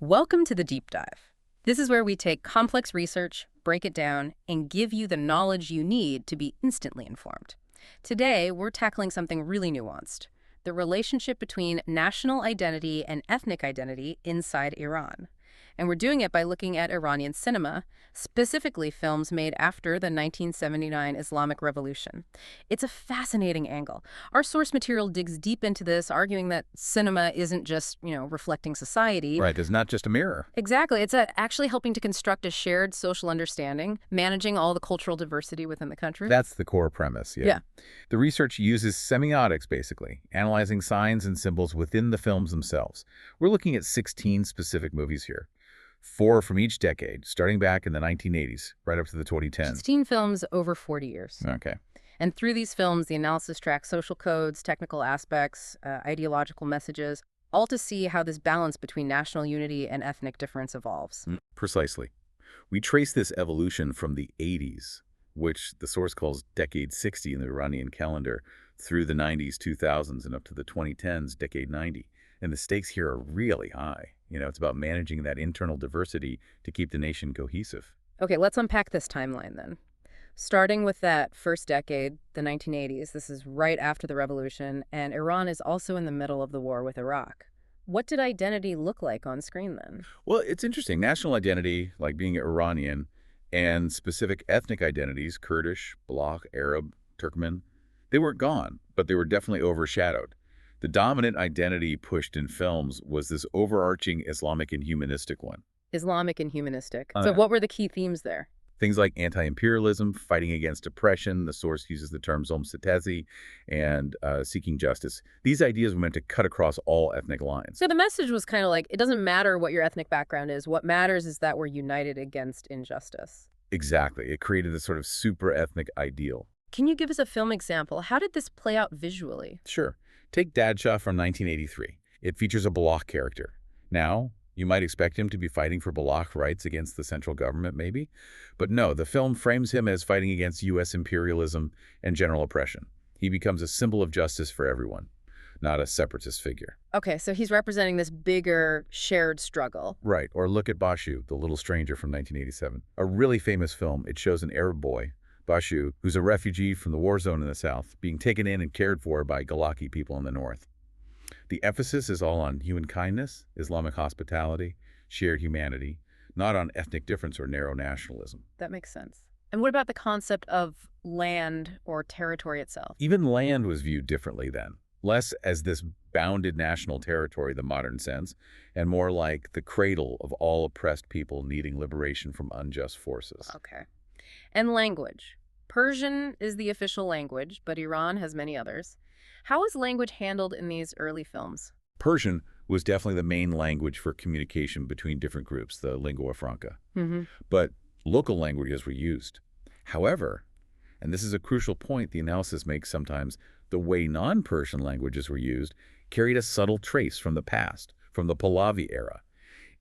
Welcome to the Deep Dive. This is where we take complex research, break it down, and give you the knowledge you need to be instantly informed. Today, we're tackling something really nuanced, the relationship between national identity and ethnic identity inside Iran. And we're doing it by looking at Iranian cinema, specifically films made after the 1979 Islamic Revolution. It's a fascinating angle. Our source material digs deep into this, arguing that cinema isn't just, reflecting society. Right, it's not just a mirror. Exactly. It's actually helping to construct a shared social understanding, managing all the cultural diversity within the country. That's the core premise, yeah. Yeah. The research uses semiotics, basically, analyzing signs and symbols within the films themselves. We're looking at 16 specific movies here. 4 from each decade, starting back in the 1980s, right up to the 2010s. 16 films over 40 years. Okay. And through these films, the analysis tracks social codes, technical aspects, ideological messages, all to see how this balance between national unity and ethnic difference evolves. Precisely. We trace this evolution from the 80s, which the source calls decade 60 in the Iranian calendar, through the 90s, 2000s, and up to the 2010s, decade 90. And the stakes here are really high. It's about managing that internal diversity to keep the nation cohesive. Okay, let's unpack this timeline then. Starting with that first decade, the 1980s, this is right after the revolution, and Iran is also in the middle of the war with Iraq. What did identity look like on screen then? Well, it's interesting. National identity, like being Iranian, and specific ethnic identities, Kurdish, Baloch, Arab, Turkmen, they weren't gone, but they were definitely overshadowed. The dominant identity pushed in films was this overarching Islamic and humanistic one. Islamic and humanistic. So what were the key themes there? Things like anti-imperialism, fighting against oppression, the source uses the term zomsetezi, and seeking justice. These ideas were meant to cut across all ethnic lines. So the message was kind of like, it doesn't matter what your ethnic background is. What matters is that we're united against injustice. Exactly. It created this sort of super ethnic ideal. Can you give us a film example? How did this play out visually? Sure. Take Dadshah from 1983. It features a Baloch character. Now, you might expect him to be fighting for Baloch rights against the central government, maybe. But no, the film frames him as fighting against U.S. imperialism and general oppression. He becomes a symbol of justice for everyone, not a separatist figure. Okay, so he's representing this bigger, shared struggle. Right. Or look at Bashu, The Little Stranger from 1987. A really famous film. It shows an Arab boy, Bashu, who's a refugee from the war zone in the south, being taken in and cared for by Galaki people in the north. The emphasis is all on human kindness, Islamic hospitality, shared humanity, not on ethnic difference or narrow nationalism. That makes sense. And what about the concept of land or territory itself? Even land was viewed differently then, less as this bounded national territory, the modern sense, and more like the cradle of all oppressed people needing liberation from unjust forces. Okay. And language. Persian is the official language, but Iran has many others. How is language handled in these early films? Persian was definitely the main language for communication between different groups, the lingua franca. But local languages were used. However, and this is a crucial point the analysis makes sometimes, the way non-Persian languages were used carried a subtle trace from the past, from the Pahlavi era.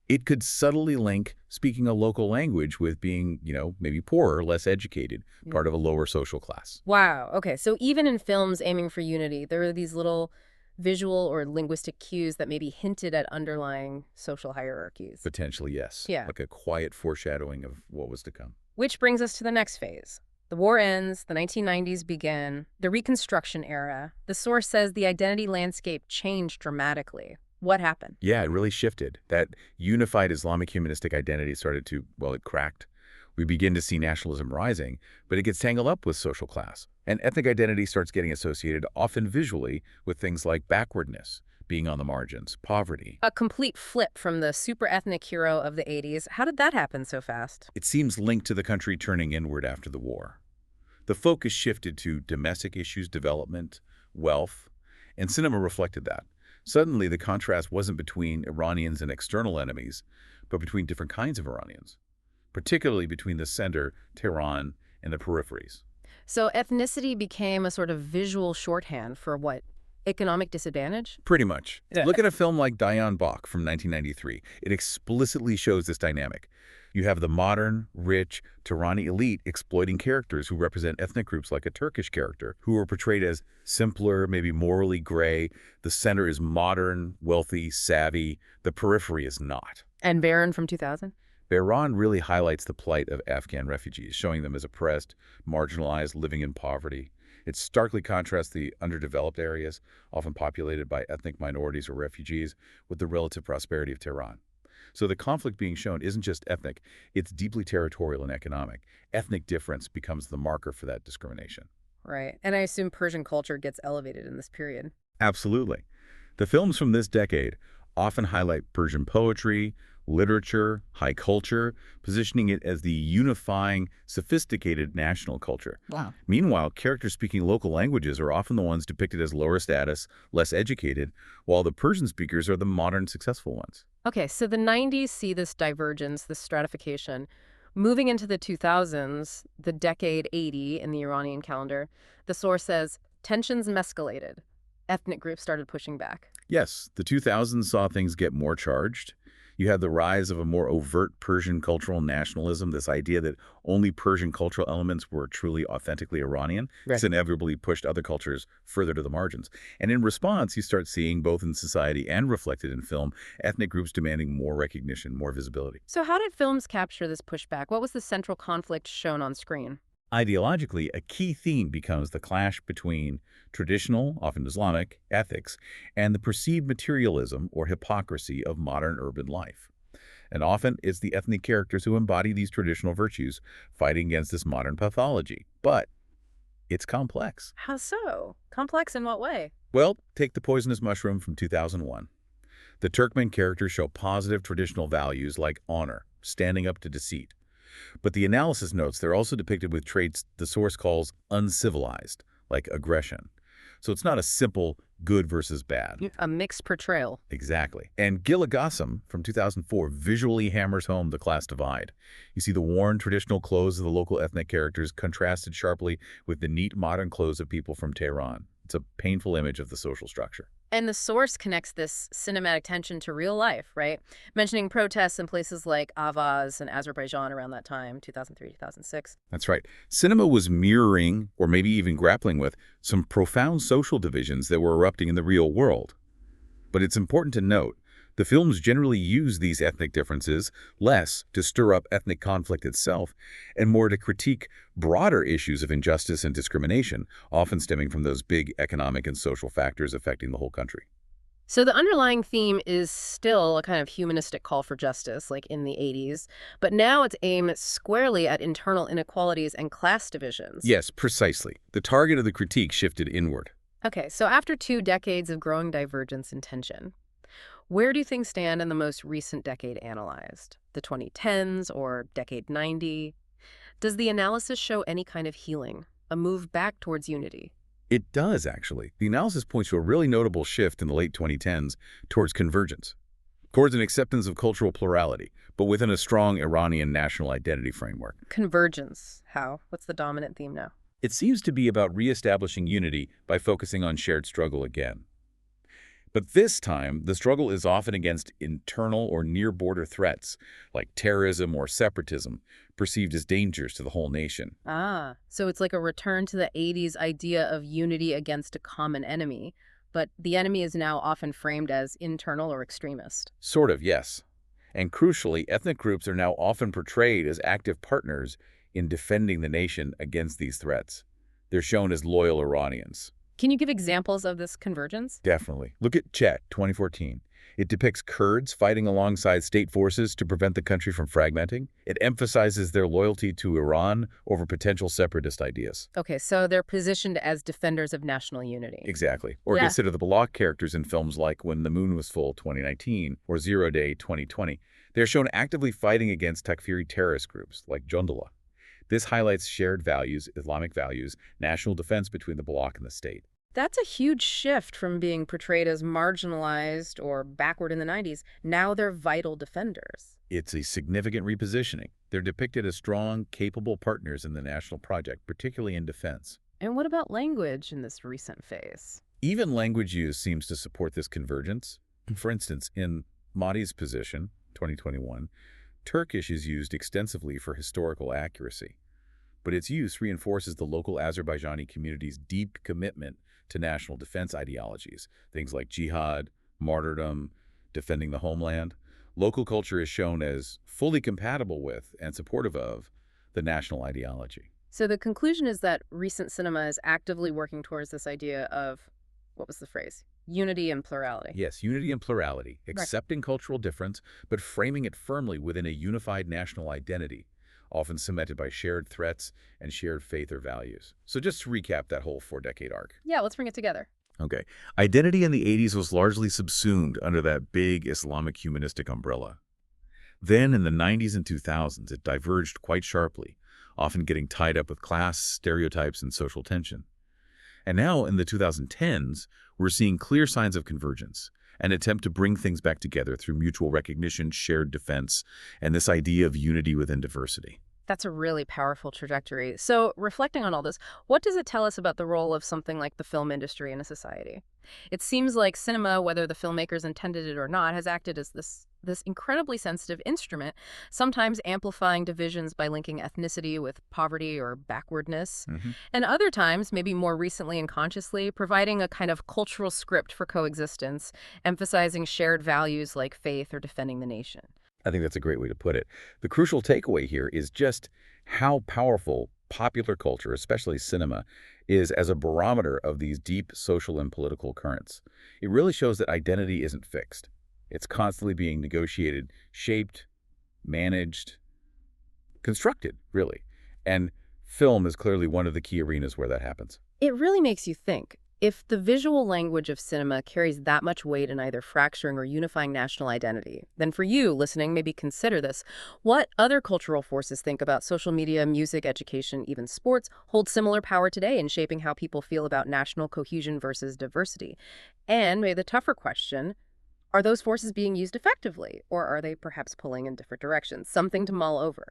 It could subtly link speaking a local language with being, maybe poorer, less educated, part of a lower social class. Wow. Okay. So even in films aiming for unity, there are these little visual or linguistic cues that maybe hinted at underlying social hierarchies. Potentially, yes. Yeah. Like a quiet foreshadowing of what was to come. Which brings us to the next phase. The war ends, the 1990s begin, the Reconstruction era. The source says the identity landscape changed dramatically. What happened? Yeah, it really shifted. That unified Islamic humanistic identity started to, it cracked. We begin to see nationalism rising, but it gets tangled up with social class. And ethnic identity starts getting associated, often visually, with things like backwardness, being on the margins, poverty. A complete flip from the super ethnic hero of the 80s. How did that happen so fast? It seems linked to the country turning inward after the war. The focus shifted to domestic issues, development, wealth, and cinema reflected that. Suddenly, the contrast wasn't between Iranians and external enemies, but between different kinds of Iranians, particularly between the center, Tehran, and the peripheries. So ethnicity became a sort of visual shorthand for what? Economic disadvantage? Pretty much. Look at a film like Diane Bach from 1993. It explicitly shows this dynamic. You have the modern, rich, Tehrani elite exploiting characters who represent ethnic groups like a Turkish character, who are portrayed as simpler, maybe morally gray. The center is modern, wealthy, savvy. The periphery is not. And Baron from 2000? Behran really highlights the plight of Afghan refugees, showing them as oppressed, marginalized, living in poverty. It starkly contrasts the underdeveloped areas, often populated by ethnic minorities or refugees, with the relative prosperity of Tehran. So the conflict being shown isn't just ethnic, it's deeply territorial and economic. Ethnic difference becomes the marker for that discrimination. Right. And I assume Persian culture gets elevated in this period. Absolutely. The films from this decade often highlight Persian poetry, literature, high culture, positioning it as the unifying, sophisticated national culture. Wow. Meanwhile, characters speaking local languages are often the ones depicted as lower status, less educated, while the Persian speakers are the modern, successful ones. Okay, so the 90s see this divergence, this stratification. Moving into the 2000s, the decade 80 in the Iranian calendar, the source says tensions escalated. Ethnic groups started pushing back. Yes, the 2000s saw things get more charged. You had the rise of a more overt Persian cultural nationalism, this idea that only Persian cultural elements were truly authentically Iranian. Right. This inevitably pushed other cultures further to the margins. And in response, you start seeing, both in society and reflected in film, ethnic groups demanding more recognition, more visibility. So how did films capture this pushback? What was the central conflict shown on screen? Ideologically, a key theme becomes the clash between traditional, often Islamic, ethics and the perceived materialism or hypocrisy of modern urban life. And often it's the ethnic characters who embody these traditional virtues fighting against this modern pathology. But it's complex. How so? Complex in what way? Well, take the poisonous mushroom from 2001. The Turkmen characters show positive traditional values like honor, standing up to deceit. But the analysis notes they're also depicted with traits the source calls uncivilized, like aggression. So it's not a simple good versus bad. A mixed portrayal. Exactly. And Gilagassam from 2004 visually hammers home the class divide. You see the worn traditional clothes of the local ethnic characters contrasted sharply with the neat modern clothes of people from Tehran. It's a painful image of the social structure. And the source connects this cinematic tension to real life, right? Mentioning protests in places like Avaz and Azerbaijan around that time, 2003, 2006. That's right. Cinema was mirroring, or maybe even grappling with, some profound social divisions that were erupting in the real world. But it's important to note, the films generally use these ethnic differences less to stir up ethnic conflict itself and more to critique broader issues of injustice and discrimination, often stemming from those big economic and social factors affecting the whole country. So the underlying theme is still a kind of humanistic call for justice, like in the 80s, but now it's aimed squarely at internal inequalities and class divisions. Yes, precisely. The target of the critique shifted inward. Okay, so after 2 decades of growing divergence and tension, where do things stand in the most recent decade analyzed? The 2010s or decade 90? Does the analysis show any kind of healing, a move back towards unity? It does, actually. The analysis points to a really notable shift in the late 2010s towards convergence, towards an acceptance of cultural plurality, but within a strong Iranian national identity framework. Convergence. How? What's the dominant theme now? It seems to be about reestablishing unity by focusing on shared struggle again. But this time, the struggle is often against internal or near-border threats, like terrorism or separatism, perceived as dangers to the whole nation. Ah, so it's like a return to the 80s idea of unity against a common enemy, but the enemy is now often framed as internal or extremist. Sort of, yes. And crucially, ethnic groups are now often portrayed as active partners in defending the nation against these threats. They're shown as loyal Iranians. Can you give examples of this convergence? Definitely. Look at Chet, 2014. It depicts Kurds fighting alongside state forces to prevent the country from fragmenting. It emphasizes their loyalty to Iran over potential separatist ideas. Okay, so they're positioned as defenders of national unity. Exactly. Or Yeah. consider the Balak characters in films like When the Moon Was Full, 2019, or Zero Day, 2020. They're shown actively fighting against Takfiri terrorist groups like Jundullah. This highlights shared values, Islamic values, national defense between the Balak and the state. That's a huge shift from being portrayed as marginalized or backward in the 90s. Now they're vital defenders. It's a significant repositioning. They're depicted as strong, capable partners in the national project, particularly in defense. And what about language in this recent phase? Even language use seems to support this convergence. For instance, in Mahdi's position, 2021, Turkish is used extensively for historical accuracy, but its use reinforces the local Azerbaijani community's deep commitment to national defense ideologies, things like jihad, martyrdom, defending the homeland. Local culture is shown as fully compatible with and supportive of the national ideology. So the conclusion is that recent cinema is actively working towards this idea of, what was the phrase? Unity and plurality. Yes, unity and plurality, Right. accepting cultural difference, but framing it firmly within a unified national identity, often cemented by shared threats and shared faith or values. So just to recap that whole four-decade arc. Yeah, let's bring it together. Okay. Identity in the 80s was largely subsumed under that big Islamic humanistic umbrella. Then in the 90s and 2000s, it diverged quite sharply, often getting tied up with class, stereotypes, and social tension. And now in the 2010s, we're seeing clear signs of convergence, an attempt to bring things back together through mutual recognition, shared defense, and this idea of unity within diversity. That's a really powerful trajectory. So, reflecting on all this, what does it tell us about the role of something like the film industry in a society? It seems like cinema, whether the filmmakers intended it or not, has acted as this incredibly sensitive instrument, sometimes amplifying divisions by linking ethnicity with poverty or backwardness, and other times, maybe more recently and consciously, providing a kind of cultural script for coexistence, emphasizing shared values like faith or defending the nation. I think that's a great way to put it. The crucial takeaway here is just how powerful popular culture, especially cinema, is as a barometer of these deep social and political currents. It really shows that identity isn't fixed. It's constantly being negotiated, shaped, managed, constructed, really. And film is clearly one of the key arenas where that happens. It really makes you think. If the visual language of cinema carries that much weight in either fracturing or unifying national identity, then for you, listening, maybe consider this. What other cultural forces think about social media, music, education, even sports, hold similar power today in shaping how people feel about national cohesion versus diversity? And maybe the tougher question, are those forces being used effectively, or are they perhaps pulling in different directions? Something to mull over.